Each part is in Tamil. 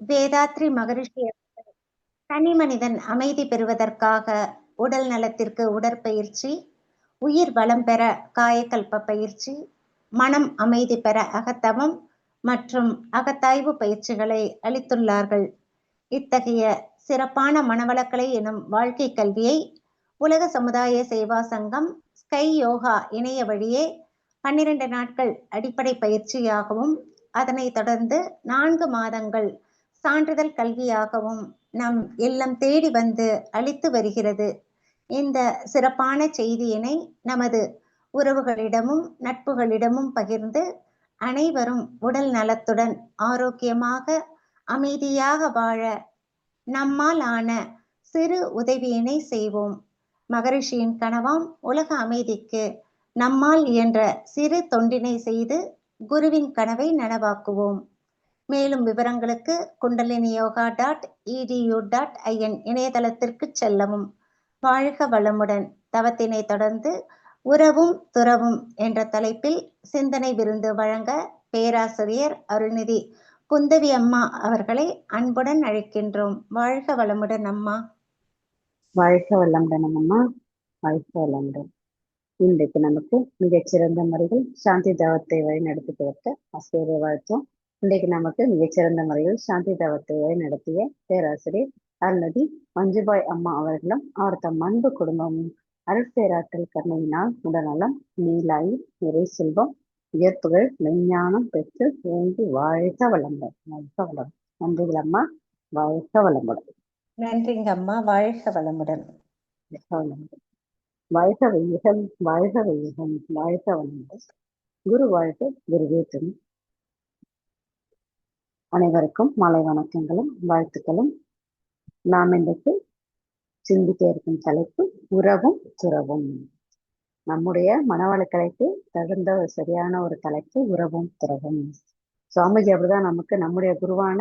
வேதாத்ரி மகரிஷி தனி மனிதன் அமைதி பெறுவதற்காக உடல் நலத்திற்கு உடற்பயிற்சி, உயிர் வளம் பெற காயக்கல்ப பயிற்சி, மனம் அமைதி பெற அகத்தவம் மற்றும் அகத்தாய்வு பயிற்சிகளை அளித்துள்ளார்கள். இத்தகைய சிறப்பான மனவளக்கலை எனும் வாழ்க்கை கல்வியை உலக சமுதாய சேவா சங்கம் ஸ்கை யோகா இணைய வழியே 12 நாட்கள் அடிப்படை பயிற்சியாகவும், அதனைத் தொடர்ந்து 4 மாதங்கள் சான்றிதழ் கல்வியாகவும் நம் இல்லம் தேடி வந்து அளித்து வருகிறது. இந்த சிறப்பான செய்தியினை நமது உறவுகளிடமும் நட்புகளிடமும் பகிர்ந்து அனைவரும் உடல் நலத்துடன் ஆரோக்கியமாக அமைதியாக வாழ நம்மால் ஆன சிறு உதவியினை செய்வோம். மகரிஷியின் கனவாம் உலக அமைதிக்கு நம்மால் இயன்ற சிறு தொண்டினை செய்து குருவின் கனவை நனவாக்குவோம். மேலும் விவரங்களுக்கு kundaliniyoga.edu.in இணையதளத்திற்கு செல்லவும். வாழ்க வளமுடன். தவத்தினை தொடர்ந்து உறவும் துறவும் என்ற தலைப்பில் சிந்தனை விருந்து வழங்க பேராசிரியர் அருள்நிதி குந்தவி அம்மா அவர்களை அன்புடன் அழைக்கின்றோம். வாழ்க வளமுடன் அம்மா. வாழ்க வளமுடன் அம்மா. வாழ்க வளமுடன். இன்றைக்கு நமக்கு மிகச்சிறந்த முறையில் சாந்தி தவத்தை வழி நடத்தி கொடுத்த ஆசிரியரை வாழ்த்தோம். இன்றைக்கு நமக்கு மிகச்சிறந்த முறையில் சாந்தி தவத்தை வழி நடத்திய பேராசிரியர் அருள்நிதி மஞ்சுபாய் அம்மா அவர்களும் அவர் தம் அன்பு குடும்பமும் அருட்பேராற்றல் கருணையினால் உடல்நலம், நீலாயு, நிறை செல்வம், உயர்ப்புகள், மெஞ்ஞானம் பெற்று ஓங்கி வாழ்க வளமுடன். வாழ்க வளம். நன்றிகள் அம்மா. வாழ்க வளமுடன். நன்றிங்க அம்மா. வாழ்க வளமுடன். வாழ்க வையகம், வாழ்க வையகம், வாழ்க வளமுடன். குரு வாழ்க, குருவே துணை. அனைவருக்கும் மாலை வணக்கங்களும் வாழ்த்துக்களும். நாம் இன்றைக்கு சிந்திக்க இருக்கும் தலைப்பு உறவும் துறவும். நம்முடைய மனவளக்கலைக்கு தகுந்த ஒரு சரியான ஒரு தலைப்பு உறவும் துறவும். சுவாமிஜி அப்படிதான் நமக்கு நம்முடைய குருவான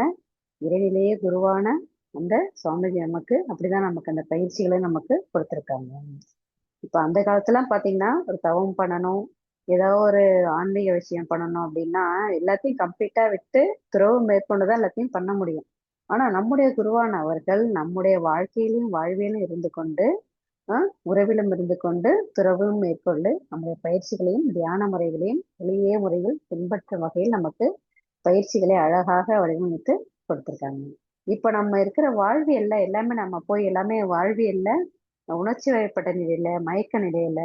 இறைநிலையே குருவான அந்த சுவாமிஜி நமக்கு அப்படிதான் நமக்கு அந்த பயிற்சிகளை நமக்கு கொடுத்திருக்காங்க. இப்ப அந்த காலத்துல பாத்தீங்கன்னா ஒரு தவம் பண்ணணும், ஏதோ ஒரு ஆன்மீக விஷயம் பண்ணணும் அப்படின்னா எல்லாத்தையும் கம்ப்ளீட்டா விட்டு துறவு மேற்கொண்டுதான் எல்லாத்தையும் பண்ண முடியும். ஆனா நம்முடைய குருவான அவர்கள் நம்முடைய வாழ்க்கையிலும் வாழ்வியலும் இருந்து கொண்டு உறவிலும் இருந்து கொண்டு துறவும் மேற்கொண்டு நம்முடைய பயிற்சிகளையும் தியான முறைகளையும் எளிய முறையில் பின்பற்றும் வகையில் நமக்கு பயிற்சிகளை அழகாக வடிவமைத்து கொடுத்திருக்காங்க. இப்ப நம்ம இருக்கிற வாழ்வியல்ல எல்லாமே நம்ம போய் எல்லாமே வாழ்வியல்ல உணர்ச்சி வயப்பட்ட நிலையில, மயக்க நிலையில,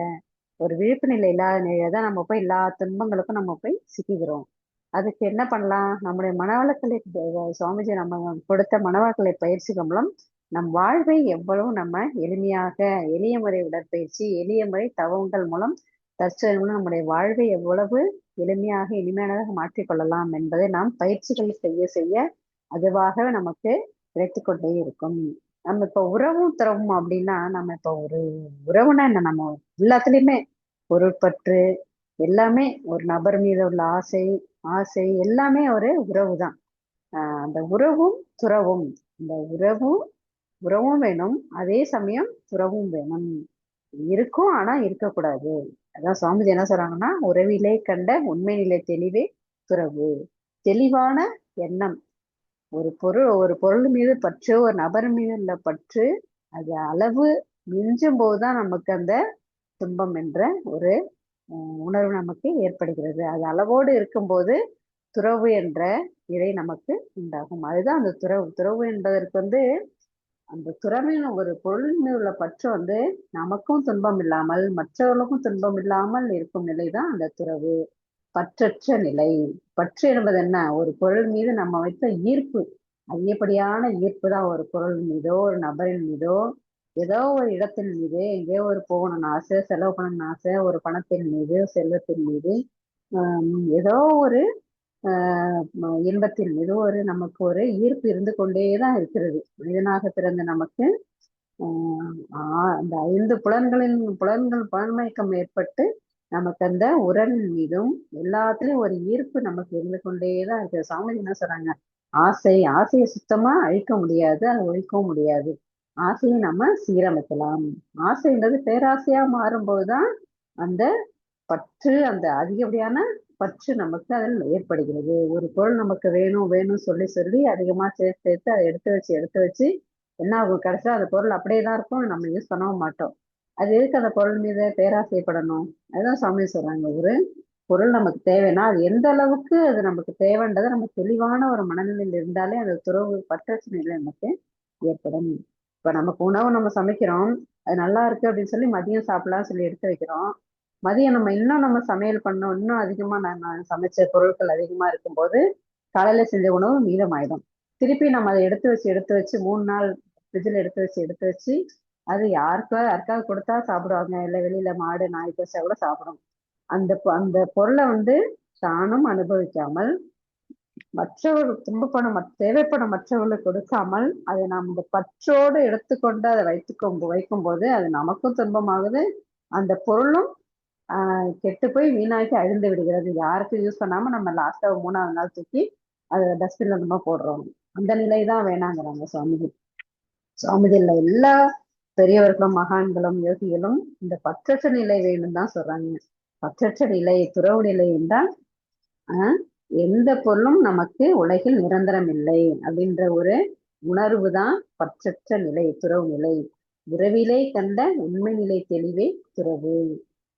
ஒரு விழிப்பு நிலை இல்லாத நிலையில தான் நம்ம போய் எல்லா துன்பங்களுக்கும் நம்ம போய் சிக்கிக்கிறோம். அதுக்கு என்ன பண்ணலாம்? நம்முடைய மனவளக்கலை சுவாமிஜி நம்ம கொடுத்த மனவளக்கலை பயிற்சிகள் மூலம் நம் வாழ்வை எவ்வளவு நம்ம எளிமையாக எளிய முறை உடற்பயிற்சி, எளிய முறை தவங்கள் மூலம் தற்செயல் மூலம் நம்முடைய வாழ்வை எவ்வளவு எளிமையாக இனிமையானதாக மாற்றிக்கொள்ளலாம் என்பதை நாம் பயிற்சிகள் செய்ய செய்ய அதுவாகவே நமக்கு கிடைத்து கொண்டே இருக்கும். நம்ம இப்ப உறவும் துறவும் அப்படின்னா நம்ம இப்ப ஒரு உறவுனா என்ன, நம்ம எல்லாத்துலயுமே பொருட்பற்று எல்லாமே ஒரு நபர் மீது உள்ள ஆசை எல்லாமே ஒரு உறவு தான். அந்த உறவும் துறவும், இந்த உறவும் வேணும், அதே சமயம் துறவும் வேணும். இருக்கும் ஆனா இருக்கக்கூடாது. அதான் சுவாமிஜி என்ன சொல்றாங்கன்னா, உறவிலே கண்ட உண்மை நிலை தெளிவே துறவு. தெளிவான எண்ணம், ஒரு பொருள் மீது பற்று, ஒரு நபர் மீது உள்ள பற்று அது அளவு மிஞ்சும் போதுதான் நமக்கு அந்த துன்பம் என்ற ஒரு உணர்வு நமக்கு ஏற்படுகிறது. அது அளவோடு இருக்கும்போது துறவு என்ற நிலை நமக்கு உண்டாகும். அதுதான் அந்த துறவு என்பதற்கு அந்த துறவின் ஒரு பொருள் மீது உள்ள பற்று நமக்கும் துன்பம் இல்லாமல் மற்றவர்களுக்கும் துன்பம் இல்லாமல் இருக்கும் நிலைதான் அந்த துறவு. பற்றற்ற நிலை. பற்று என்பது என்ன? ஒரு பொருள் மீது நம்ம வைத்த ஈர்ப்பு, அதிகப்படியான ஈர்ப்பு தான். ஒரு பொருள் மீதோ, ஒரு நபரின் மீதோ, ஏதோ ஒரு இடத்தின் மீது, எங்கேயோ ஒரு போகணும்னு ஆசை, செலவு பண்ணணும்னு ஆசை, ஒரு பணத்தின் மீது, செல்வத்தின் மீது, ஏதோ ஒரு இன்பத்தின் மீது நமக்கு ஒரு ஈர்ப்பு இருந்து கொண்டேதான் இருக்கிறது. மனிதனாக பிறந்த நமக்கு அந்த 5 புலன்மயக்கம் ஏற்பட்டு நமக்கு அந்த உறவின் மீதும் எல்லாத்துலயும் ஒரு ஈர்ப்பு நமக்கு இருந்து கொண்டேதான் இருக்கு. சாமிஜி என்ன சொல்றாங்க? ஆசையை சுத்தமா அழிக்க முடியாது, அதை ஒழிக்கவும் முடியாது. ஆசையை நம்ம சீரமைக்கலாம். ஆசைன்றது பேராசையா மாறும்போதுதான் அந்த பற்று, அந்த அதிகப்படியான பற்று நமக்கு அதில் ஏற்படுகிறது. ஒரு பொருள் நமக்கு வேணும் வேணும் சொல்லி சொல்லி அதிகமா சேர்த்து சேர்த்து அதை எடுத்து வச்சு என்ன ஆகும், கடைசியா அந்த பொருள் அப்படியே தான் இருக்கும், நம்ம யூஸ் பண்ணவும் மாட்டோம். அது எதுக்கு அந்த பொருள் மீது பேராசைப்படணும்? அதுதான் சாமி சொல்றாங்க. ஒரு பொருள் நமக்கு தேவைன்னா அது எந்த அளவுக்கு அது நமக்கு தேவைன்றதை நம்ம தெளிவான ஒரு மனநிலையில் இருந்தாலே அந்த துறவு பற்றற்ற நிலை நமக்கு ஏற்படும். இப்ப நமக்கு உணவு நம்ம சமைக்கிறோம், அது நல்லா இருக்கு அப்படின்னு சொல்லி மதியம் சாப்பிடலாம் சொல்லி எடுத்து வைக்கிறோம். மதியம் நம்ம இன்னும் நம்ம சமையல் பண்ணோம், இன்னும் அதிகமா நம்ம சமைச்ச பொருட்கள் அதிகமா இருக்கும்போது காலையில செஞ்ச உணவு மீதமாயிடும். திருப்பி நம்ம அதை எடுத்து வச்சு 3 நாள் ஃப்ரிட்ஜில் எடுத்து வச்சு அது யாருக்காவது கொடுத்தா சாப்பிடுவாங்க, இல்லை வெளியில மாடு நாய் பசை கூட சாப்பிடும். அந்த பொருளை தானும் அனுபவிக்காமல் மற்றவர்கள் துன்பப்படும் தேவைப்படும் மற்றவர்களுக்கு கொடுக்காமல் அதை நாம் இந்த பற்றோடு எடுத்துக்கொண்டு அதை வைக்கும்போது அது நமக்கும் துன்பமாகுது, அந்த பொருளும் கெட்டு போய் வீணாக்கி அழிந்து விடுகிறது. யாருக்கும் யூஸ் பண்ணாம நம்ம லாஸ்டா 3ஆவது நாள் தூக்கி அதை டஸ்ட்பின்ல நம்ம போடுறோம். அந்த நிலை தான் வேணாங்கிறாங்க சுவாமிஜி. சுவாமிஜில எல்லா பெரியவர்களும் மகான்களும் யோகிகளும் இந்த பற்றற்ற நிலை வேணும் தான் சொல்றாங்க. பற்றற்ற நிலை துறவு நிலை என்றால் எந்த பொருளும் நமக்கு உலகில் நிரந்தரம் இல்லை அப்படின்ற ஒரு உணர்வு தான் பற்றற்ற நிலை, துறவு நிலை. உறவிலே கண்ட உண்மை நிலை தெளிவே துறவு.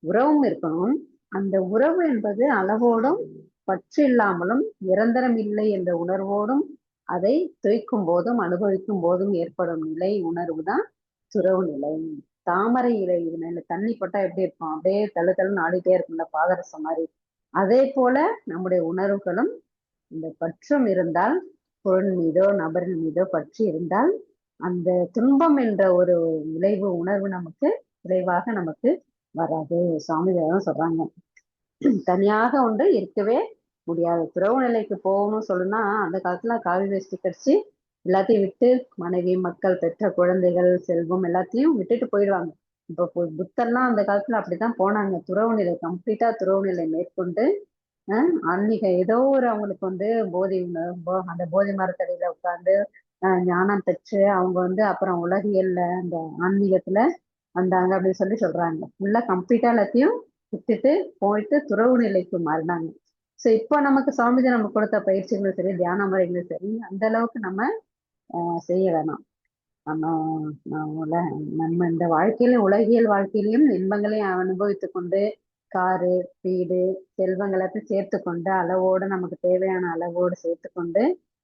உறவும் இருக்கணும். அந்த உறவு என்பது அளவோடும் பற்று இல்லாமலும் நிரந்தரம் இல்லை என்ற உணர்வோடும் அதை துய்க்கும் போதும் அனுபவிக்கும் போதும் ஏற்படும் நிலை உணர்வு தான் துறவு நிலை. தாமரை இலை இது மேல தண்ணி பட்டா எப்படி இருக்கும், அப்படியே தழுதழுன்னு ஆடிட்டே இருக்கும்ல பாதரசம் மாதிரி. அதே போல நம்முடைய உணர்வுகளும் இந்த பற்றும் இருந்தால், பொருள் மீதோ நபரின் மீதோ பற்று இருந்தால் அந்த துன்பம் என்ற ஒரு விளைவு உணர்வு நமக்கு விளைவாக நமக்கு வராது. சுவாமிதான் சொல்றாங்க. தனியாக இருக்கவே முடியாது. துறவு நிலைக்கு போகணும்னு சொல்லுனா அந்த காலத்துல காவி வேஷ்டி கடிச்சு எல்லாத்தையும் விட்டு மனைவி மக்கள் பெற்ற குழந்தைகள் செல்வம் எல்லாத்தையும் விட்டுட்டு போயிடுவாங்க. இப்போ புத்தர்லாம் அந்த காலத்துல அப்படித்தான் போனாங்க. துறவு நிலை கம்ப்ளீட்டா துறவு நிலை மேற்கொண்டு ஆன்மீக ஏதோ ஒரு அவங்களுக்கு போதை அந்த போதை மரத்தடியில உட்கார்ந்து ஞானம் பெற்று அவங்க அப்புறம் உலகியல்ல அந்த ஆன்மீகத்துல வந்தாங்க அப்படின்னு சொல்லி சொல்றாங்க. ஃபுல்லா கம்ப்ளீட்டா எல்லாத்தையும் விட்டுட்டு போயிட்டு துறவு நிலைக்கு மாறினாங்க. ஸோ இப்போ நமக்கு சுவாமிஜி நம்ம கொடுத்த பயிற்சிகளும் சரி தியான முறைகளும் சரி அந்த அளவுக்கு நம்ம செய்ய வேணாம். நம்ம இந்த வாழ்க்கையிலும் உலகியல் வாழ்க்கையிலையும் இன்பங்களையும் அனுபவித்து கொண்டு காரு வீடு செல்வங்களை சேர்த்து கொண்டு அளவோடு நமக்கு தேவையான அளவோடு சேர்த்து கொண்டு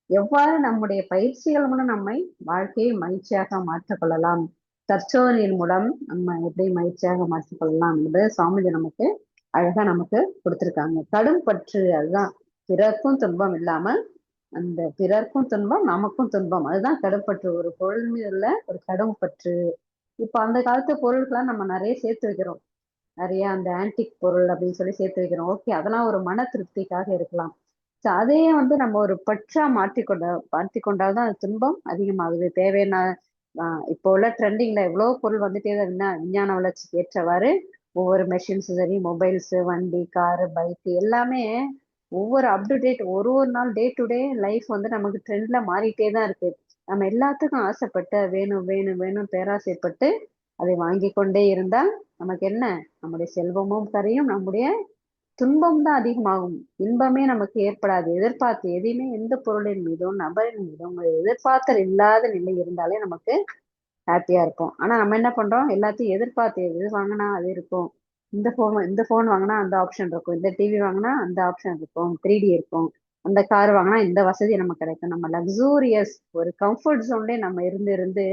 எவ்வாறு நம்முடைய பயிற்சிகள் மூலம் நம்மை வாழ்க்கையை மகிழ்ச்சியாக மாற்றிக்கொள்ளலாம், தற்சோதனையின் மூலம் நம்ம எப்படி மகிழ்ச்சியாக மாற்றிக்கொள்ளலாம் என்பது சுவாமிஜி நமக்கு அழகா நமக்கு கொடுத்திருக்காங்க. கடும் பற்று அதுதான் பிறர்க்கும் துன்பம் இல்லாமல் அந்த பிறர்க்கும் துன்பம் நமக்கும் துன்பம், அதுதான் கடும்பற்று. ஒரு பொருள் மீது உள்ள ஒரு கடும் பற்று. இப்ப அந்த காலத்து பொருட்கள்லாம் நம்ம நிறைய சேர்த்து வைக்கிறோம், நிறைய அந்த ஆன்டிக் பொருள் அப்படின்னு சொல்லி சேர்த்து வைக்கிறோம். ஓகே, அதெல்லாம் ஒரு மன திருப்திக்காக இருக்கலாம். அதையே நம்ம ஒரு பற்றா மாற்றிக்கொண்டால்தான் அது துன்பம் அதிகமாகுது. தேவையான இப்போ உள்ள ட்ரெண்டிங்ல எவ்வளவு பொருள் வந்துட்டே தான் இருந்தா விஞ்ஞான வளர்ச்சிக்கு ஏற்றவாறு ஒவ்வொரு மெஷின்ஸ் சரி மொபைல்ஸ் வண்டி காரு பைக் எல்லாமே ஒவ்வொரு அப் டு டேட் ஒரு நாள் டே டு டே லைஃப் நமக்கு ட்ரெண்ட்ல மாறிட்டே தான் இருக்கு. நம்ம எல்லாத்துக்கும் ஆசைப்பட்டு வேணும் வேணும் வேணும் பேராசைப்பட்டு அதை வாங்கி கொண்டே இருந்தால் நமக்கு என்ன, நம்முடைய செல்வமும் கரையும், நம்முடைய துன்பம் தான் அதிகமாகும், இன்பமே நமக்கு ஏற்படாது. எதிர்பார்த்து எதையுமே எந்த பொருளின் மீதும் நபரின் மீதும் எதிர்பார்த்தல் இல்லாத நிலை இருந்தாலே நமக்கு ஹாப்பியா இருக்கும். ஆனா நம்ம என்ன பண்றோம், எல்லாத்தையும் எதிர்பார்த்து எது வாங்கினா அது இருக்கும், இந்த போன் வாங்கினா அந்த ஆப்ஷன் இருக்கும், இந்த டிவி வாங்கினா அந்த ஆப்ஷன் இருக்கும், 3D இருக்கும், அந்த கார் வாங்கினா இந்த வசதி நமக்கு கிடைக்கும். நம்ம லக்ஸூரியஸ் ஒரு கம்ஃபர்ட் ஜோன்லயே நம்ம இருந்து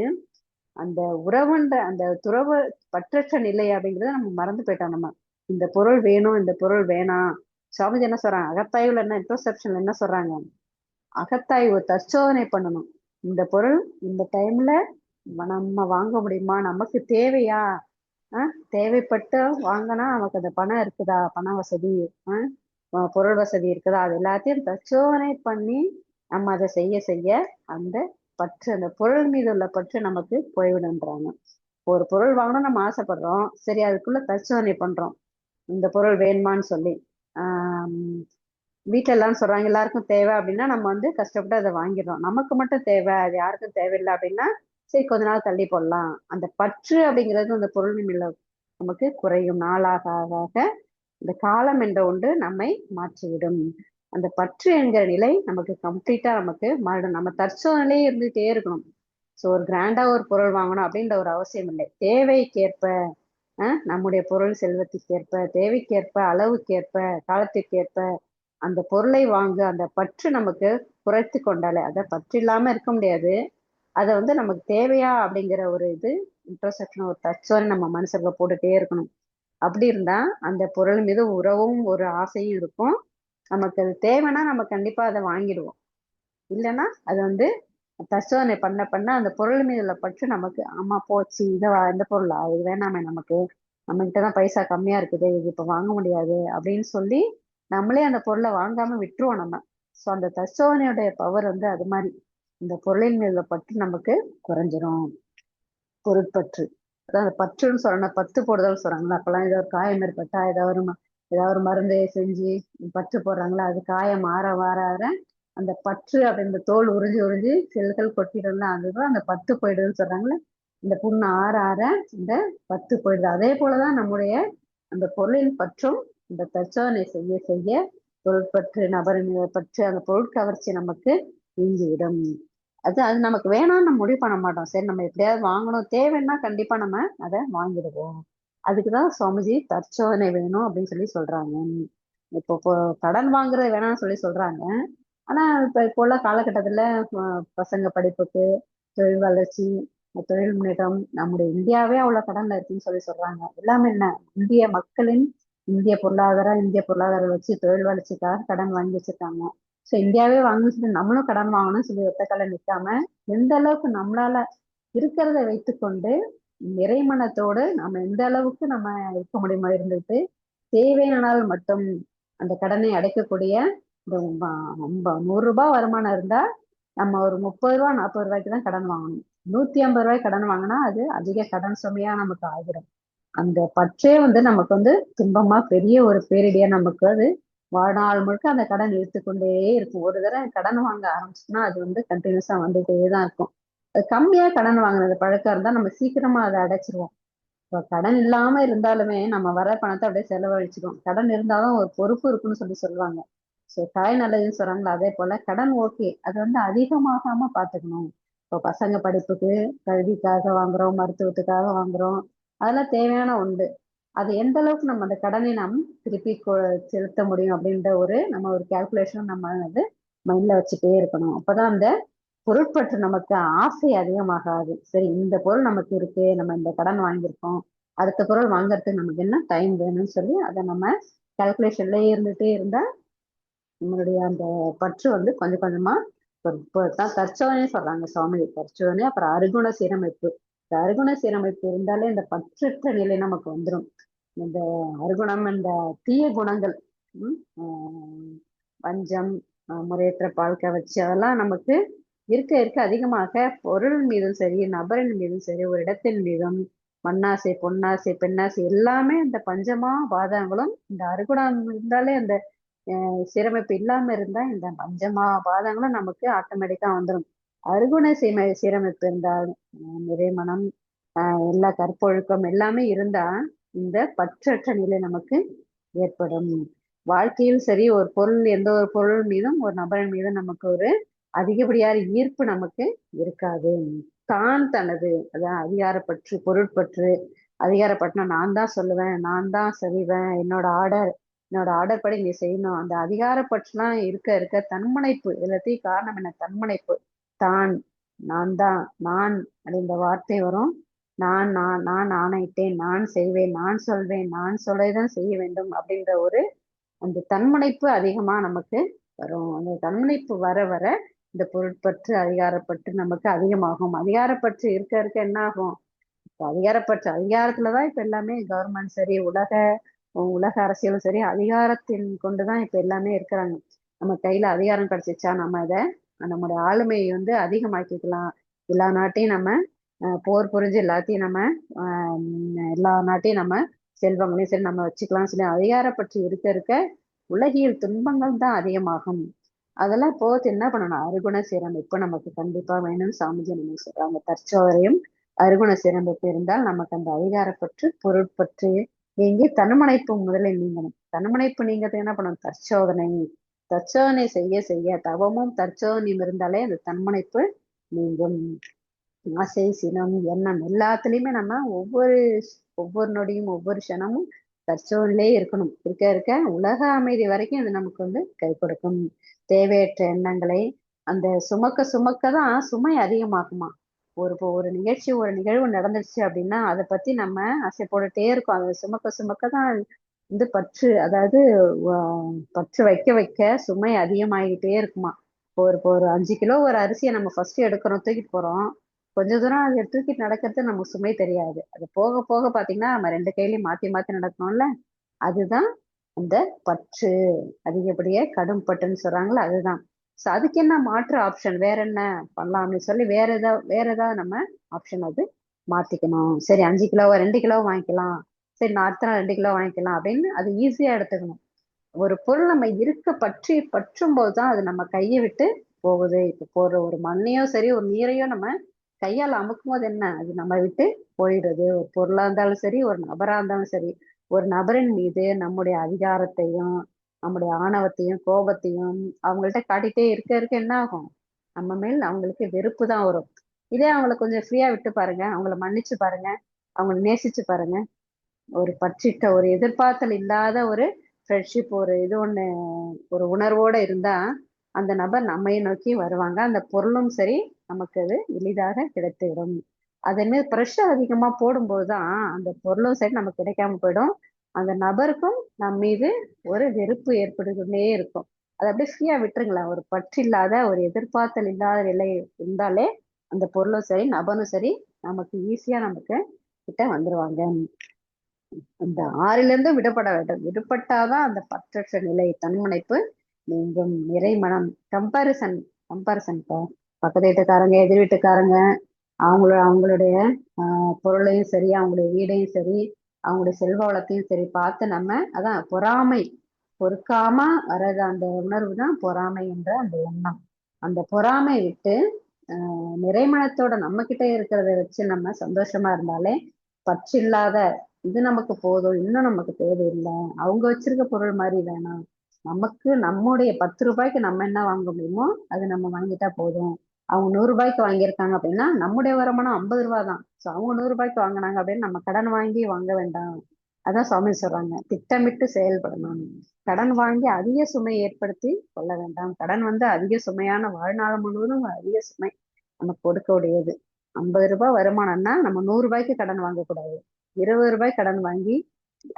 அந்த உறவுன்ற அந்த துறவு பற்றற்ற நிலை அப்படிங்கிறத நம்ம மறந்து போயிட்டோம். நம்ம இந்த பொருள் வேணும் இந்த பொருள் வேணாம். சுவாமிஜி என்ன சொல்றாங்க, அகத்தாய்வுல என்ன இன்ட்ரோஸ்பெக்ஷன்ல என்ன சொல்றாங்க, அகத்தாய்வு தற்சோதனை பண்ணணும். இந்த பொருள் இந்த டைம்ல நம்ம வாங்க முடியுமா, நமக்கு தேவையா, தேவைப்பட்டு வாங்கினா நமக்கு அந்த பணம் இருக்குதா, பண வசதி பொருள் வசதி இருக்குதா, அது எல்லாத்தையும் தற்சோதனை பண்ணி நம்ம அதை செய்ய செய்ய அந்த பற்று அந்த பொருள் மீது உள்ள பற்று நமக்கு போய்விடுன்றாங்க. ஒரு பொருள் வாங்கணும் நம்ம ஆசைப்படுறோம், சரி அதுக்குள்ள தற்சோதனை பண்றோம், இந்த பொருள் வேணுமான்னு சொல்லி வீட்டுல எல்லாம் சொல்றாங்க எல்லாருக்கும் தேவை அப்படின்னா நம்ம கஷ்டப்பட்டு அதை வாங்கிடுறோம். நமக்கு மட்டும் தேவை அது யாருக்கும் தேவையில்லை அப்படின்னா சரி கொஞ்ச நாள் தள்ளி போடலாம். அந்த பற்று அப்படிங்கிறது அந்த பொருள் மேல நமக்கு குறையும். நாளாக ஆக இந்த காலம் என்ற ஒன்று நம்மை மாற்றிவிடும். அந்த பற்று என்கிற நிலை நமக்கு கம்ப்ளீட்டா நமக்கு மாறிடும். நம்ம தற்சோதனையிலே இருந்துகிட்டே இருக்கணும். ஸோ ஒரு கிராண்டா ஒரு பொருள் வாங்கணும் அப்படின்ற ஒரு அவசியம் இல்லை. தேவைக்கேற்ப நம்முடைய பொருள் செல்வத்திற்கேற்ப, தேவைக்கேற்ப, அளவுக்கேற்ப, காலத்திற்கேற்ப அந்த பொருளை வாங்க அந்த பற்று நமக்கு குறைத்து கொண்டாலே, அதை பற்று இல்லாம இருக்க முடியாது. அதை நமக்கு தேவையா அப்படிங்கிற ஒரு இன்ட்ரோஸ்பெக்ஷன், ஒரு தற்சோதனை நம்ம மனசுல போட்டுட்டே இருக்கணும். அப்படி இருந்தா அந்த பொருள் மீது உறவும் ஒரு ஆசையும் இருக்கும். நமக்கு அது தேவைன்னா நம்ம கண்டிப்பா அதை வாங்கிடுவோம். இல்லைன்னா அது தற்சோதனை பண்ண பண்ண அந்த பொருள் மீது உள்ள பற்று நமக்கு, ஆமா போச்சு இந்த பொருளா, இது வேணாமே, நமக்கு நம்ம கிட்டதான் பைசா கம்மியா இருக்குது, இது இப்ப வாங்க முடியாது அப்படின்னு சொல்லி நம்மளே அந்த பொருளை வாங்காம விட்டுருவோம் நம்ம. ஸோ அந்த தற்சோதனையுடைய பவர் அது மாதிரி இந்த பொருளின் மீது உள்ள பற்று நமக்கு குறைஞ்சிரும். பொருட்பற்று, அதான் அந்த பற்றுன்னு சொல்லணும், பத்து போடுதல் சொல்றாங்களா. அப்பெல்லாம் ஏதோ ஒரு காயம் ஏற்பட்டா ஏதாவது ஒரு மருந்து செஞ்சு பற்று போடுறாங்களா, அது காயம் ஆற வார அந்த பற்று அப்படின்ற தோல் உறிஞ்சி உறிஞ்சி செல்கள் கொட்டிடும்ல, அதுதான் அந்த பத்து போயிடுதுன்னு சொல்றாங்களே. இந்த புண்ணு ஆற ஆற இந்த பத்து போயிடுது. அதே போலதான் நம்முடைய அந்த பொருளின் பற்றும் இந்த தற்சோதனை செய்ய செய்ய பொருட்பற்று, நபரின் பற்று, அந்த பொருட்கவர்ச்சி நமக்கு நீங்கிவிடும். அது நமக்கு வேணாம்னு நம்ம முடிவு பண்ண மாட்டோம். சரி நம்ம எப்படியாவது வாங்கணும், தேவைன்னா கண்டிப்பா நம்ம அதை வாங்கிடுவோம். அதுக்குதான் சுவாமிஜி தற்சோதனை வேணும் அப்படின்னு சொல்லி சொல்றாங்க. இப்போ கடன் வாங்குறது வேணாம்னு சொல்லி சொல்றாங்க. ஆனா இப்போ உள்ள காலகட்டத்துல பசங்க படிப்புக்கு, தொழில் வளர்ச்சி, தொழில் முன்னேற்றம், நம்முடைய இந்தியாவே அவ்வளவு கடன்ல இருக்குன்னு சொல்லி சொல்றாங்க. எல்லாமே என்ன, இந்திய பொருளாதாரம் வச்சு தொழில் வளர்ச்சிக்காக கடன் வாங்கி வச்சிருக்காங்க. ஸோ இந்தியாவே வாங்கணும்னு சொல்லி நம்மளும் கடன் வாங்கணும்னு சொல்லி ஒத்த கால நிற்காம, எந்த அளவுக்கு நம்மளால இருக்கிறத வைத்துக்கொண்டு நிறைமனத்தோடு நம்ம எந்த அளவுக்கு நம்ம இருக்க முடியுமோ இருந்துட்டு, தேவையானால் மட்டும் அந்த கடனை அடைக்கக்கூடிய 100 ரூபாய் வருமானம் இருந்தா நம்ம ஒரு 30 ரூபாய் 40 ரூபாய்க்கு தான் கடன் வாங்கணும். 150 ரூபாய்க்கு கடன் வாங்கினா அது அதிக கடன் சுமையா நமக்கு ஆகிடும். அந்த பற்றே நமக்கு துன்பமா, பெரிய ஒரு பேரிடியா நமக்கு அது வாழ்நாள் முழுக்க அந்த கடன் இழுத்துக்கொண்டே இருக்கும். ஒரு தடவை கடன் வாங்க ஆரம்பிச்சுன்னா அது கண்டினியூஸா வந்துட்டே தான் இருக்கும். அது கம்மியா கடன் வாங்குறது பழக்கம் இருந்தா நம்ம சீக்கிரமா அதை அடைச்சிருவோம். இப்போ கடன் இல்லாம இருந்தாலுமே நம்ம வர பணத்தை அப்படியே செலவழிச்சிடும். கடன் இருந்தாலும் ஒரு பொறுப்பு இருக்குன்னு சொல்லி சொல்லுவாங்க. ஸோ தாய் நல்லதுன்னு சொல்றாங்களா, அதே போல கடன் ஓகே, அது அதிகமாகாம பாத்துக்கணும். இப்போ பசங்க படிப்புக்கு, கல்விக்காக வாங்குறோம், மருத்துவத்துக்காக வாங்குறோம், அதெல்லாம் தேவையான உண்டு. அது எந்த அளவுக்கு நம்ம அந்த கடனை நாம் திருப்பி செலுத்த முடியும் அப்படின்ற நம்ம ஒரு கால்குலேஷன் நம்ம மைண்ட்ல வச்சுட்டே இருக்கணும். அப்பதான் அந்த பொருட்பற்று நமக்கு ஆசை அதிகமாகாது. சரி இந்த பொருள் நமக்கு இருக்கு, நம்ம இந்த கடன் வாங்கியிருக்கோம், அடுத்த பொருள் வாங்குறதுக்கு நமக்கு என்ன டைம் வேணும்னு சொல்லி அதை நம்ம கால்குலேஷன்லயே இருந்துட்டே இருந்தா நம்மளுடைய அந்த பற்று கொஞ்சம் கொஞ்சமா தற்சோதனை சொல்றாங்க சுவாமி. தற்சோதனை, அப்புறம் அருகுண சீரமைப்பு. இந்த அருகுண சீரமைப்பு இருந்தாலே இந்த பற்றற்ற நிலை நமக்கு வந்துடும். இந்த அருகுணம், இந்த தீய குணங்கள், பஞ்சம், முறையற்ற பால் கவர்ச்சி, அதெல்லாம் நமக்கு இருக்க இருக்க அதிகமாக பொருள் மீதும் சரி, நபரின் மீதும் சரி, ஒரு இடத்தின் மீதும் மண்ணாசை, பொன்னாசை, பெண்ணாசை, எல்லாமே இந்த பஞ்சமா பாதங்களும் இந்த அருகுணம் இருந்தாலே அந்த சீரமைப்பு இல்லாம இருந்தா இந்த பஞ்சமா பாதங்களும் நமக்கு ஆட்டோமேட்டிக்கா வந்துடும். அருகுண சீரமைப்பு இருந்தால் நிறைமனம், எல்லா கற்பொழுக்கம் எல்லாமே இருந்தா இந்த பற்றற்ற நிலை நமக்கு ஏற்படும். வாழ்க்கையில் சரி, ஒரு பொருள், எந்த ஒரு பொருள் மீதும் ஒரு நபரின் மீதும் நமக்கு ஒரு அதிகப்படியான ஈர்ப்பு நமக்கு இருக்காது. தான் தனது, அதான் அதிகாரப்பற்று, பொருட்பற்று. அதிகாரப்பட்டுனா நான் தான் சொல்லுவேன், நான் தான் செய்வேன், என்னோட ஆர்டர் படி நீ செய்யணும், அந்த அதிகாரப்பற்றுலாம் இருக்க இருக்க தன்முனைப்பு, எல்லாத்தையும் காரணம் என்ன, தன்முனைப்பு. தான், நான் தான், நான் அப்படின்ற வார்த்தை வரும். நான் நான் நான் ஆணையிட்டேன், நான் செய்வேன், நான் சொல்வேன், நான் சொல்லதான் செய்ய வேண்டும் அப்படின்ற அந்த தன்முனைப்பு அதிகமா நமக்கு வரும். அந்த தன்முனைப்பு வர வர இந்த பொருட்பற்று, அதிகாரப்பற்று நமக்கு அதிகமாகும். அதிகாரப்பற்று இருக்க இருக்க என்ன ஆகும், அதிகாரப்பற்று, அதிகாரத்துலதான் இப்ப எல்லாமே கவர்மெண்ட் சரி, உலக அரசியலும் சரி, அதிகாரத்தின் கொண்டுதான் இப்ப எல்லாமே இருக்கிறாங்க. நம்ம கையில அதிகாரம் கிடைச்சிச்சா நம்ம இதை நம்முடைய ஆளுமையை அதிகமாக்கிக்கலாம். எல்லா நாட்டையும் நம்ம போர் புரிஞ்சு எல்லாத்தையும் நம்ம எல்லா நாட்டையும் நம்ம செல்வங்களையும் சரி நம்ம வச்சுக்கலாம் சொல்லி அதிகாரப்பற்று இருக்க இருக்க உலகியல் துன்பங்கள் தான் அதிகமாகும். அதெல்லாம் போது என்ன பண்ணணும், அருகுண சீரமைப்பு நமக்கு கண்டிப்பா வேணும்னு சாமிஜி நம்ம சொல்றாங்க. தற்சோதனையும் அருகுண சீரமைப்பு இருந்தால் நமக்கு அந்த அதிகாரப்பற்று, பொருட்பற்று நீங்கி தன்முனைப்பு முதலில் நீங்கணும். தன்முனைப்பு நீங்கிறது என்ன பண்ணும்? தற்சோதனை. தற்சோதனை செய்ய செய்ய தவமும் தற்சோதனையும் இருந்தாலே அந்த தன்முனைப்பு நீங்கும். ஆசை, சினம், எண்ணம் எல்லாத்துலயுமே நம்ம ஒவ்வொரு நொடியும் ஒவ்வொரு க்ஷணமும் தற்சோதனையிலே இருக்கணும். இருக்க இருக்க உலக அமைதி வரைக்கும் இது நமக்கு கை கொடுக்கும். தேவையற்ற எண்ணங்களை அந்த சுமக்க சுமக்கதான் சுமை அதிகமாகுமா. ஒரு நிகழ்ச்சி ஒரு நிகழ்வு நடந்துருச்சு அப்படின்னா அதை பத்தி நம்ம ஆசை போட்டுட்டே இருக்கோம். அதை சுமக்க சுமக்கதான் பற்று, அதாவது பற்று வைக்க வைக்க சுமை அதிகமாகிட்டே இருக்குமா. இப்போ ஒரு 5 கிலோ ஒரு அரிசியை நம்ம ஃபர்ஸ்ட் எடுக்கிறோம், தூக்கிட்டு போறோம். கொஞ்ச தூரம் அதை தூக்கிட்டு நடக்கிறது நமக்கு சுமை தெரியாது. அது போக போக பாத்தீங்கன்னா நம்ம 2 கையிலையும் மாத்தி மாத்தி நடக்கணும்ல. அதுதான் அந்த பற்று. அதிகப்படியே கடும் பற்றுன்னு சொல்றாங்களா, அதுதான். அதுக்கு என்ன மாற்று ஆப்ஷன், வேற என்ன பண்ணலாம் அப்படின்னு சொல்லி வேற ஏதாவது நம்ம ஆப்ஷன் அது மாத்திக்கணும். சரி 5 கிலோவா 2 கிலோ வாங்கிக்கலாம், சரி நான் அடுத்த நாள் 2 கிலோ வாங்கிக்கலாம் அப்படின்னு அது ஈஸியா எடுத்துக்கணும். ஒரு பொருள் நம்ம பற்றும் போதுதான் அது நம்ம கையை விட்டு போகுது. இப்ப போடுற ஒரு மண்ணையோ சரி ஒரு நீரையோ நம்ம கையால் அமுக்கும் போது என்ன, அது நம்ம விட்டு போயிடுது. ஒரு பொருளா இருந்தாலும் சரி ஒரு நபரா இருந்தாலும் சரி. ஒரு நபரின் மீது நம்முடைய அதிகாரத்தையும் நம்முடைய ஆணவத்தையும் கோபத்தையும் அவங்கள்ட்ட காட்டிட்டே இருக்க இருக்க என்ன ஆகும்? நம்ம மேல் அவங்களுக்கு வெறுப்பு தான் வரும். இதே அவங்கள கொஞ்சம் ஃப்ரீயா விட்டு பாருங்க, அவங்கள மன்னிச்சு பாருங்க, அவங்கள நேசிச்சு பாருங்க. ஒரு பற்றிட்ட ஒரு எதிர்பார்த்தல் இல்லாத ஒரு ஃப்ரெண்ட்ஷிப், ஒரு உணர்வோட இருந்தா அந்த நபர் நம்மையை நோக்கி வருவாங்க. அந்த பொருளும் சரி நமக்கு அது எளிதாக கிடைத்துவிடும். அதே மாதிரி ப்ரெஷர் அதிகமா போடும்போதுதான் அந்த பொருளும் சரி நமக்கு கிடைக்காம போயிடும். அந்த நபருக்கும் நம் மீது ஒரு வெறுப்பு ஏற்பட்டுக்கிட்டே இருக்கும். அதை அப்படியே ஃப்ரீயா விட்டுருங்களேன். ஒரு பற்று இல்லாத ஒரு எதிர்பார்த்தல் இல்லாத நிலை இருந்தாலே அந்த பொருளும் சரி நபரும் சரி நமக்கு ஈஸியா நமக்கு கிட்ட வந்துருவாங்க. அந்த ஆறிலிருந்து விடுபட வேண்டும். விடுபட்டாதான் அந்த பற்றற்ற நிலை தன்முனைப்பு நீங்கும். நிறைமனம். கம்பாரிசன் கம்பாரிசன் பக்கத்து வீட்டுக்காரங்க எதிர் வீட்டுக்காரங்க அவங்களுடைய பொருளையும் சரி அவங்களுடைய வீடையும் சரி அவங்களுடைய செல்வ வளத்தையும் சரி பார்த்து நம்ம அதான் பொறாமை, பொறுக்காம வர்றது அந்த உணர்வு தான் பொறாமை என்ற அந்த எண்ணம். அந்த பொறாமை விட்டு நிறைமனத்தோட நம்ம கிட்ட இருக்கிறத வச்சு நம்ம சந்தோஷமா இருந்தாலே பற்றில்லாத இது நமக்கு போதும், இன்னும் நமக்கு தேவையில்லை, அவங்க வச்சிருக்க பொருள் மாதிரி வேணாம், நமக்கு நம்முடைய 10 ரூபாய்க்கு நம்ம என்ன வாங்க முடியுமோ அது நம்ம வாங்கிட்டா போதும். அவங்க 100 ரூபாய்க்கு வாங்கியிருக்காங்க அப்படின்னா நம்முடைய வருமானம் 50 ரூபாய் தான். ஸோ அவங்க 100 ரூபாய்க்கு வாங்கினாங்க அப்படின்னு நம்ம கடன் வாங்கி வாங்க வேண்டாம். அதான் சுவாமி சொல்றாங்க, திட்டமிட்டு செயல்படணும். கடன் வாங்கி அதிக சுமை ஏற்படுத்தி கொள்ள வேண்டாம். கடன் அதிக சுமையான வாழ்நாள் முழுவதும் அதிக சுமை நமக்கு கொடுக்கக்கூடியது. 50 ரூபாய் வருமானம்னா நம்ம 100 ரூபாய்க்கு கடன் வாங்கக்கூடாது. 20 ரூபாய் கடன் வாங்கி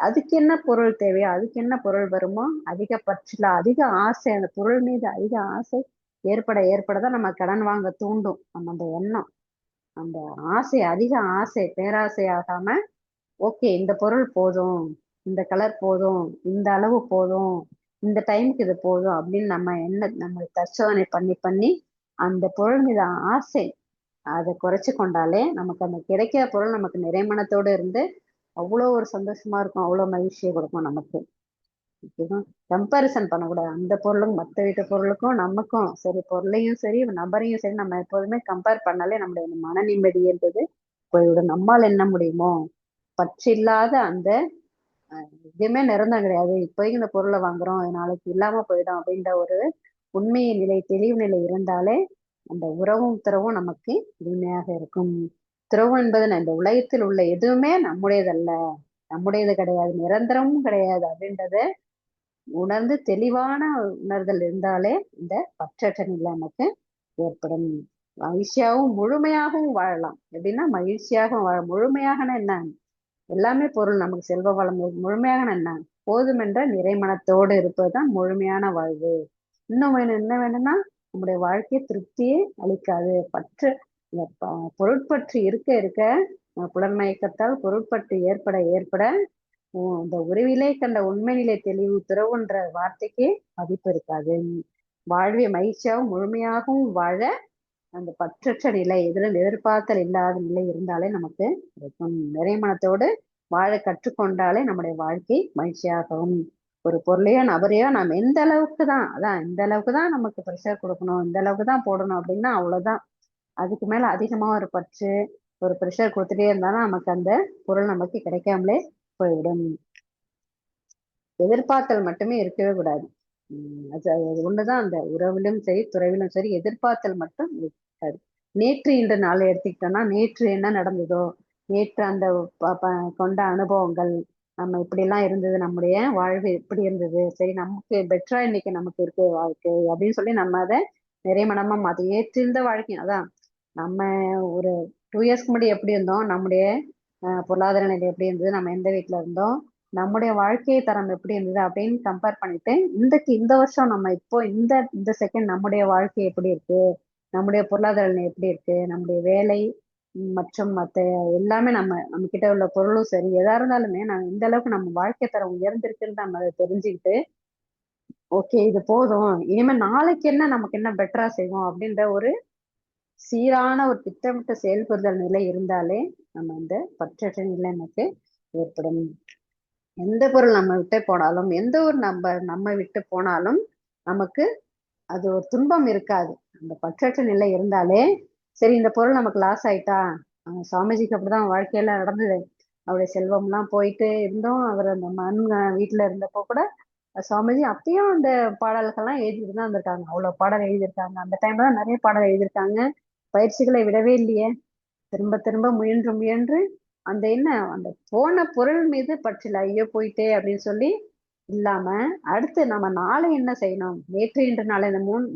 அதுக்கு என்ன பொருள் தேவையோ அதுக்கு என்ன பொருள் வருமோ அதிக பற்றுல அதிக ஆசை, அந்த பொருள் மீது அதிக ஆசை ஏற்பட ஏற்படதான் நம்ம கடன் வாங்க தூண்டும். நம்ம அந்த எண்ணம், அந்த ஆசை, அதிக ஆசை பேராசை ஆகாம ஓகே இந்த பொருள் போதும், இந்த கலர் போதும், இந்த அளவு போதும், இந்த டைமுக்கு இது போதும் அப்படின்னு நம்ம தற்சோதனை பண்ணி பண்ணி அந்த பொருள் மீது ஆசை அதை குறைச்சு கொண்டாலே நமக்கு அந்த கிடைக்கிற பொருள் நமக்கு நிறைமனத்தோடு இருந்து அவ்வளோ ஒரு சந்தோஷமா இருக்கும், அவ்வளோ மகிழ்ச்சியை கொடுக்கும் நமக்கு. ஓகேதான். கம்பாரிசன் பண்ணக்கூடாது. அந்த பொருளும் மற்ற வீட்டு பொருளுக்கும் நமக்கும் சரி, பொருளையும் சரி நபரையும் சரி நம்ம எப்போதுமே கம்பேர் பண்ணாலே நம்முடைய மன நிம்மதி என்பது போய்விடும். நம்மால் என்ன முடியுமோ பற்றில்லாத அந்த எதுவுமே நிரந்தரம் கிடையாது, இப்போதைக்கு இந்த பொருளை வாங்குறோம் நாளைக்கு இல்லாம போயிடும் அப்படின்ற ஒரு உண்மைய நிலை, தெளிவு நிலை இருந்தாலே அந்த உறவும் துறவும் நமக்கு இனிமையாக இருக்கும். துறவு என்பது இந்த உலகத்தில் உள்ள எதுவுமே நம்முடையதல்ல, நம்முடையது கிடையாது, நிரந்தரமும் கிடையாது அப்படின்றத உணர்ந்து தெளிவான உணர்தல் இருந்தாலே இந்த பற்றற்ற நிலை நமக்கு ஏற்படும். மகிழ்ச்சியாகவும் முழுமையாகவும் வாழலாம். எப்படின்னா மகிழ்ச்சியாகவும் வாழ, முழுமையாக என்ன, எல்லாமே பொருள் நமக்கு செல்வ வளம் முழுமையாக என்ன போதும் என்ற நிறைமனத்தோடு இருப்பதுதான் முழுமையான வாழ்வு. இன்னும் வேணும், என்ன வேணும்னா நம்முடைய வாழ்க்கையை திருப்தியே அளிக்காது. பற்று பொருட்பற்று இருக்க இருக்க புலன்மயக்கத்தால் பொருட்பற்று ஏற்பட ஏற்பட இந்த உறவிலே கண்ட உண்மை நிலை தெளிவு துறவுன்ற வார்த்தைக்கு மதிப்பு இருக்காது. வாழ்வை மகிழ்ச்சியாகவும் முழுமையாகவும் வாழ அந்த பற்றற்ற நிலை, எதிர்பார்த்தல் இல்லாத நிலை இருந்தாலே நமக்கு இருக்கும். நிறைமனத்தோடு வாழ கற்றுக்கொண்டாலே நம்முடைய வாழ்க்கை மகிழ்ச்சியாகவும். ஒரு பொருளையோ நபரையோ நாம் எந்த அளவுக்கு தான், இந்த அளவுக்கு தான் நமக்கு ப்ரெஷர் கொடுக்கணும், இந்த அளவுக்கு தான் போடணும் அப்படின்னா அவ்வளவுதான். அதுக்கு மேல அதிகமா ஒரு பற்று ஒரு ப்ரெஷர் கொடுத்துட்டே இருந்தாலும் நமக்கு அந்த பொருள் நமக்கு கிடைக்காமலே போய்விடும். எதிர்பார்த்தல் மட்டுமே இருக்கவே கூடாது. அது ஒண்ணுதான், அந்த உறவிலும் சரி துறவிலும் சரி எதிர்பார்த்தல் மட்டும் இருக்காது. நேற்று இன்று நாளை எடுத்துக்கிட்டோம்னா, நேற்று என்ன நடந்ததோ, நேற்று அந்த கொண்ட அனுபவங்கள், நம்ம இப்படி எல்லாம் இருந்தது, நம்முடைய வாழ்வு எப்படி இருந்தது, சரி நமக்கு பெட்டரா இன்னைக்கு நமக்கு இருக்கு வாழ்க்கை அப்படின்னு சொல்லி நம்ம அதை நிறைய மனமா மாத்தி ஏற்றிருந்த வாழ்க்கை. அதான் நம்ம ஒரு 2 இயர்ஸ்க்கு முன்னாடி எப்படி இருந்தோம், நம்முடைய பொருளாதார நிலை எப்படி இருந்தது, நம்ம எந்த வீட்டுல இருந்தோம், நம்முடைய வாழ்க்கை தரம் எப்படி இருந்தது அப்படின்னு கம்பேர் பண்ணிட்டு, இந்த வருஷம் நம்ம இப்போ இந்த இந்த செகண்ட் நம்முடைய வாழ்க்கை எப்படி இருக்கு, நம்முடைய பொருளாதார நிலை எப்படி இருக்கு, நம்முடைய வேலை மற்றும் மற்ற எல்லாமே நம்ம கிட்ட உள்ள பொருளும் சரி எதா இருந்தாலுமே நம்ம இந்த அளவுக்கு நம்ம வாழ்க்கை தரம் உயர்ந்திருக்குன்னு நம்ம அதை தெரிஞ்சுக்கிட்டு, ஓகே இது போதும், இனிமே நாளைக்கு என்ன நமக்கு என்ன பெட்டரா செய்வோம் அப்படின்ற ஒரு சீரான ஒரு திட்டமிட்ட செயல்படுதல் நிலை இருந்தாலே நம்ம இந்த பற்றற்ற நிலை நமக்கு ஏற்படும். எந்த பொருள் நம்ம விட்டு போனாலும், எந்த ஒரு நம்ம விட்டு போனாலும் நமக்கு அது ஒரு துன்பம் இருக்காது. அந்த பற்றற்ற நிலை இருந்தாலே, சரி இந்த பொருள் நமக்கு லாஸ் ஆயிட்டா, சுவாமிஜிக்கு அப்படிதான் வாழ்க்கையில நடந்தது. அவருடைய செல்வம் எல்லாம் போயிட்டு இருந்தோம். அவர் அந்த மண் வீட்டுல இருந்தப்போ கூட சுவாமிஜி அப்பயும் அந்த பாடல்கள்லாம் எழுதிட்டு தான் இருந்திருக்காங்க. அவ்வளவு பாடல் எழுதியிருக்காங்க. அந்த டைம்ல தான் நிறைய பாடல் எழுதியிருக்காங்க. பயிற்சிகளை விடவே இல்லையே. திரும்ப திரும்ப முயன்று முயன்று அந்த என்ன அந்த போன பொருள் மீது பற்றில ஐயோ போயிட்டே அப்படின்னு சொல்லி இல்லாம, அடுத்து நம்ம நாளை என்ன செய்யணும், நேற்று இன்று நாளை,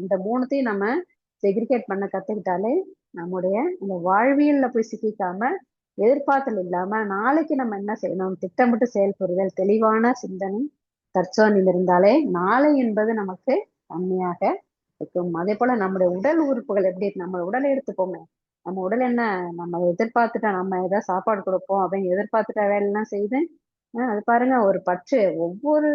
இந்த மூணுத்தையும் நம்ம செக்ரிகேட் பண்ண கத்துக்கிட்டாலே நம்முடைய அந்த வாழ்வியல்ல போய் சிக்கிக்காம, எதிர்பார்த்தல் இல்லாம நாளைக்கு நம்ம என்ன செய்யணும் திட்டமிட்டு செயல்புரிதல், தெளிவான சிந்தனை தற்சோனில் இருந்தாலே நாளை என்பது நமக்கு நன்மையாக இருக்கும். அதே போல நம்முடைய உடல் உறுப்புகள் எப்படி இருக்கு, நம்ம உடலை எடுத்துப்போமே, நம்ம உடல் என்ன, நம்ம எதிர்பார்த்துட்டா நம்ம ஏதாவது சாப்பாடு கொடுப்போம் அப்படின்னு எதிர்பார்த்துட்டா வேலையெல்லாம் செய்து அது பாருங்க ஒரு பற்று ஒவ்வொரு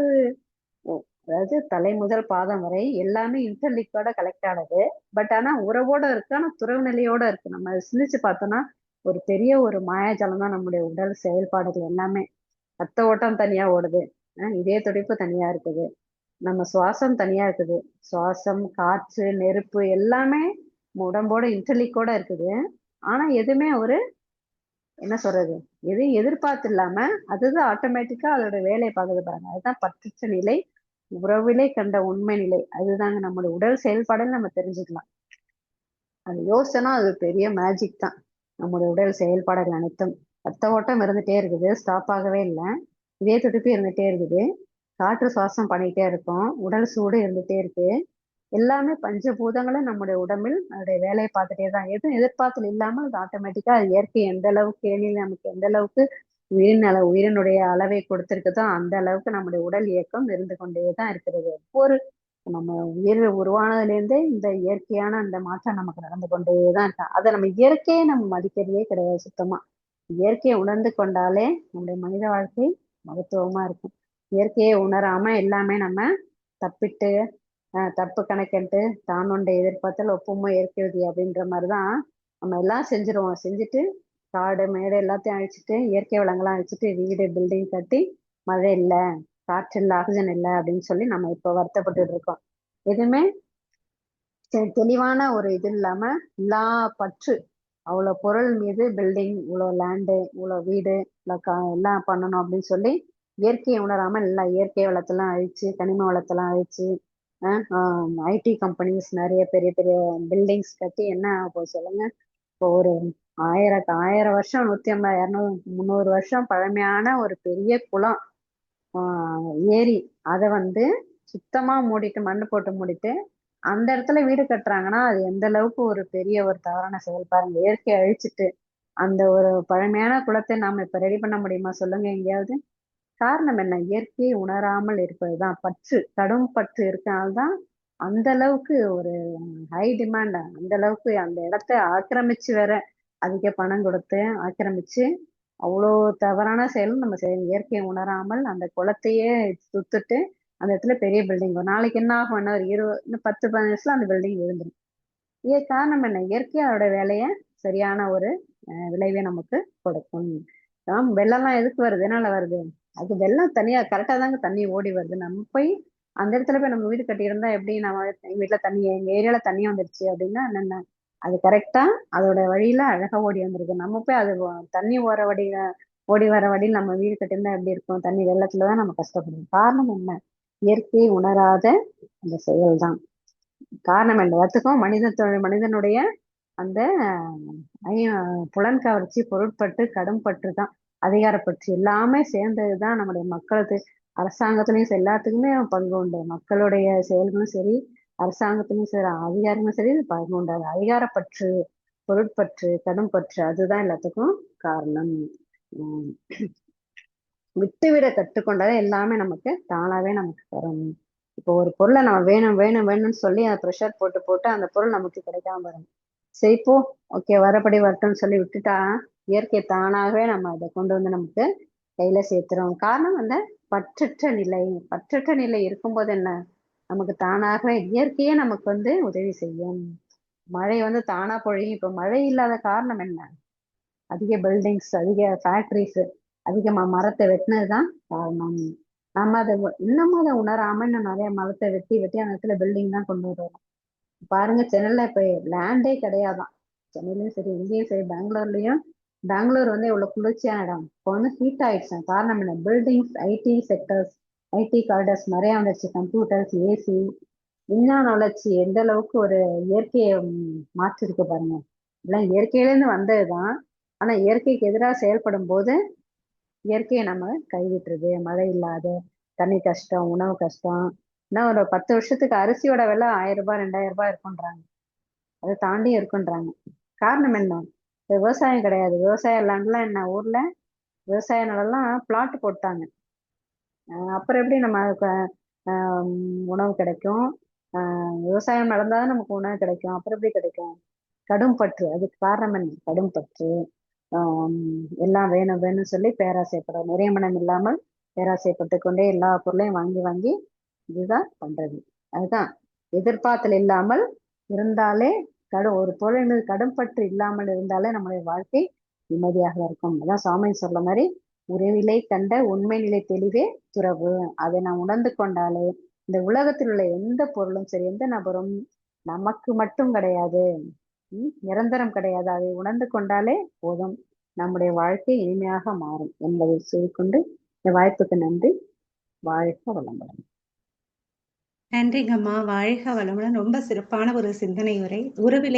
அதாவது தலை முதல் பாதம் வரை எல்லாமே இன்டர்லிங்கோட கலெக்ட் ஆனது. பட் ஆனா உறவோட இருக்கு, ஆனா துறவு நிலையோட இருக்கு. நம்ம அதை சிந்திச்சு பார்த்தோம்னா ஒரு பெரிய ஒரு மாயாஜாலம் தான் நம்முடைய உடல் செயல்பாடுகள் எல்லாமே. ரத்த ஓட்டம் தனியா ஓடுது, இதய துடிப்பு தனியா இருக்குது, நம்ம சுவாசம் தனியா இருக்குது, சுவாசம் காற்று நெருப்பு எல்லாமே உடம்போட இன்டர்லிங்கோட இருக்குது. ஆனா எதுவுமே ஒரு என்ன சொல்றது, எதையும் எதிர்பார்த்து இல்லாம அதுதான் ஆட்டோமேட்டிக்கா அதோட வேலையை பார்க்குது பாருங்க. அதுதான் பற்றற்ற நிலை, உறவிலே கண்ட உண்மை நிலை. அதுதாங்க நம்மளுடைய உடல் செயல்பாடுன்னு நம்ம தெரிஞ்சுக்கலாம். அது யோசனை, அது பெரிய மேஜிக் தான். நம்முடைய உடல் செயல்பாடுகள் அனைத்தும் ரத்த ஓட்டம் இருந்துட்டே இருக்குது, ஸ்டாப் ஆகவே இல்லை, இதே துடிப்பு இருந்துட்டே இருக்குது, காற்று சுவாசம் பண்ணிட்டே இருக்கும், உடல் சூடு இருந்துட்டே இருக்கு, எல்லாமே பஞ்சபூதங்களும் நம்முடைய உடம்பில் அதோடைய வேலையை பார்த்துட்டே தான். எதுவும் எதிர்பார்த்தல் இல்லாமல் அது ஆட்டோமேட்டிக்கா இயற்கை எந்த அளவுக்கு எண்ணில் நமக்கு எந்த அளவுக்கு உயிரினுடைய அளவை கொடுத்திருக்குதோ அந்த அளவுக்கு நம்முடைய உடல் இயக்கம் இருந்து கொண்டே தான் இருக்கிறது. ஒவ்வொரு நம்ம உயிர் உருவானதுல இருந்தே இந்த இயற்கையான அந்த மாற்றம் நமக்கு நடந்து கொண்டே தான் இருக்கு. அதை நம்ம இயற்கையை நம்ம மதிக்கிறதே கிடையாது சுத்தமா. இயற்கையை உணர்ந்து கொண்டாலே நம்முடைய மனித வாழ்க்கை மகத்துவமா இருக்கும். இயற்கையை உணராம எல்லாமே நம்ம தப்பிட்டு தப்பு கணக்கென்ட்டு தான் ஒன்றை எதிர்பார்த்தல் ஒப்புமை ஏற்கிறது அப்படின்ற மாதிரிதான் நம்ம எல்லாம் செஞ்சிருவோம். செஞ்சுட்டு காடு மேடு எல்லாத்தையும் அழிச்சிட்டு இயற்கை வளங்கள்லாம் அழிச்சிட்டு வீடு பில்டிங் கட்டி மழை இல்லை, காற்று இல்லை, ஆக்சிஜன் இல்லை அப்படின்னு சொல்லி நம்ம இப்போ வருத்தப்பட்டு இருக்கோம். எதுவுமே தெளிவான ஒரு இது இல்லாம எல்லா பற்று, அவ்வளவு பொருள் மீது பில்டிங், இவ்வளவு லேண்டு, இவ்வளவு வீடு, எல்லாம் பண்ணணும் அப்படின்னு சொல்லி இயற்கையை உணராமல் எல்லா இயற்கை வளத்தெல்லாம் அழிச்சு கனிம வளத்தெல்லாம் அழிச்சு ஐடி கம்பெனிஸ் நிறைய பெரிய பெரிய பில்டிங்ஸ் கட்டி என்ன ஆகும் சொல்லுங்க. இப்போ ஒரு 1000 வருஷம் 150 200 300 வருஷம் பழமையான ஒரு பெரிய குளம், ஏரி, அதை சுத்தமா மூடிட்டு மண்ணு போட்டு மூடிட்டு அந்த இடத்துல வீடு கட்டுறாங்கன்னா அது எந்த அளவுக்கு ஒரு பெரிய ஒரு தவறான செயல் பாருங்க. இயற்கையை அழிச்சிட்டு அந்த ஒரு பழமையான குளத்தை நாம இப்ப ரெடி பண்ண முடியுமா சொல்லுங்க எங்கேயாவது? காரணம் என்ன? இயற்கையை உணராமல் இருப்பதுதான். பற்று, கடும் பற்று இருக்கனால்தான் அந்த அளவுக்கு ஒரு ஹை டிமாண்ட், அந்த அளவுக்கு அந்த இடத்த ஆக்கிரமிச்சு வேற அதிக பணம் கொடுத்து ஆக்கிரமிச்சு அவ்வளோ தவறான செயலும் நம்ம செய்யணும். இயற்கையை உணராமல் அந்த குளத்தையே சுத்துட்டு அந்த இடத்துல பெரிய பில்டிங், ஒரு நாளைக்கு என்ன ஆகும், என்ன ஒரு 10-15 வருஷம் அந்த பில்டிங் விழுந்துடும். இதே காரணம் என்ன? இயற்கை அதோட வேலையை சரியான ஒரு விளைவை நமக்கு கொடுக்கும். வெள்ளம்லாம் எதுக்கு வருது, என்னால வருது? அது வெள்ளம் தனியா கரெக்டா தாங்க தண்ணி ஓடி வருது. நம்ம போய் அந்த இடத்துல போய் நம்ம வீடு கட்டியிருந்தா எப்படி, நம்ம எங்க வீட்டுல தண்ணி, எங்க ஏரியால தண்ணி வந்துருச்சு அப்படின்னா என்னென்ன, அது கரெக்டா அதோட வழியில அழகா ஓடி வந்திருக்கு. நம்ம போய் அது தண்ணி ஓர ஓடி வர வழியில் நம்ம வீடு கட்டியிருந்தா எப்படி இருக்கும்? தண்ணி வெள்ளத்துலதான் நம்ம கஷ்டப்படுவோம். காரணம் என்ன? இயற்கையை உணராத அந்த செயல் தான் காரணம். எல்லாத்துக்கும் மனிதனுடைய அந்த புலன் கவர்ச்சி, பொருட்பற்று, கடும்பற்று தான், அதிகாரப்பற்று எல்லாமே சேர்ந்ததுதான் நம்முடைய மக்களுக்கு. அரசாங்கத்திலையும் சரி, எல்லாத்துக்குமே பங்கு உண்டு. மக்களுடைய செயல்களும் சரி, அரசாங்கத்திலும் சரி, அதிகாரங்களும் சரி பங்கு உண்டு. அது அதிகாரப்பற்று, பொருட்பற்று, கடும்பற்று, அதுதான் எல்லாத்துக்கும் காரணம். உம் விட்டுவிட கற்றுக்கொண்டதை எல்லாமே நமக்கு தானாவே நமக்கு வரும். இப்போ ஒரு பொருளை நம்ம வேணும் வேணும் வேணும்னு சொல்லி அதை ப்ரெஷர் போட்டு போட்டு அந்த பொருள் நமக்கு கிடைக்காம வரும். சரி போ, ஓகே வரப்படி வரட்டும்னு சொல்லி விட்டுட்டா இயற்கை தானாகவே நம்ம அதை கொண்டு வந்து நமக்கு கையில சேர்த்துறோம். காரணம் அந்த பற்றற்ற நிலை. பற்றற்ற நிலை இருக்கும்போது என்ன, நமக்கு தானாகவே இயற்கையே நமக்கு வந்து உதவி செய்யும். மழை வந்து தானா பொழியும். இப்ப மழை இல்லாத காரணம் என்ன? அதிக பில்டிங்ஸ், அதிக ஃபேக்டரிஸ், அதிகமா மரத்தை வெட்டினதுதான் காரணம். நம்ம அதை இன்னமும் அதை உணராம இன்னும் நிறைய மரத்தை வெட்டி வெட்டி அந்த இடத்துல பில்டிங் தான் கொண்டு வருவோம். பாருங்க, சென்னையில இப்ப லேண்டே கிடையாதான். சென்னையிலயும் சரி, இங்கேயும் சரி, பெங்களூர் வந்து இவ்வளவு குளிர்ச்சியான இடம் இப்போ வந்து ஹீட் ஆயிடுச்சு. காரணம் என்ன? Buildings, IT sectors, IT corridors நிறைய வந்துருச்சு. கம்ப்யூட்டர்ஸ், ஏசி, விஞ்ஞான வளர்ச்சி எந்த அளவுக்கு ஒரு இயற்கையை மாற்றிருக்கு பாருங்க. எல்லாம் இயற்கையிலேருந்து வந்ததுதான். ஆனா இயற்கைக்கு எதிராக செயல்படும் போது இயற்கையை நம்ம கைவிட்டுருது. மழை இல்லாத, தண்ணி கஷ்டம், உணவு கஷ்டம். இன்னும் ஒரு 10 வருஷத்துக்கு அரிசியோட விலை 1000 ரூபாய் 2000 ரூபாய் இருக்குன்றாங்க. அதை தாண்டி இருக்குன்றாங்க. காரணம் என்ன? விவசாயம் கிடையாது. விவசாய லேண்ட்லாம் என்ன, ஊர்ல விவசாய நிலம்லாம் பிளாட் போட்டாங்க. அப்புறம் எப்படி நம்ம உணவு கிடைக்கும்? விவசாயம் நடந்தாதான் நமக்கு உணவு கிடைக்கும். அப்புறம் எப்படி கிடைக்கும்? கடும் பற்று. அதுக்கு காரணம் என்ன? கடும் பற்று. எல்லாம் வேணும் வேணும்னு சொல்லி பேராசைப்படும். நிறைய மனம் இல்லாமல் பேராசைப்பட்டு கொண்டே எல்லா பொருளையும் வாங்கி வாங்கி இதுதான் பண்றது. அதுதான் எதிர்பார்த்தல் இல்லாமல் இருந்தாலே, ஒரு பொருள் மீது கடும்பற்று இல்லாமல் இருந்தாலே நம்முடைய வாழ்க்கை நிம்மதியாக இருக்கும். அதான் சுவாமி சொல்ற மாதிரி, உறவிலை கண்ட உண்மை நிலை தெளிவே துறவு. அதை நாம் உணர்ந்து கொண்டாலே இந்த உலகத்தில் உள்ள எந்த பொருளும் சரி, எந்த நபரும் நமக்கு மட்டும் கிடையாது, நிரந்தரம் கிடையாது. அதை உணர்ந்து கொண்டாலே போதும், நம்முடைய வாழ்க்கை இனிமையாக மாறும் என்பதை சொல்லிக்கொண்டு இந்த வாய்ப்புக்கு நன்றி. வாழ்க வளமுடன். நன்றிங்கம்மா. வாழ்க வளமுடன். ரொம்ப சிறப்பான ஒரு சிந்தனை உரை. உறவிலை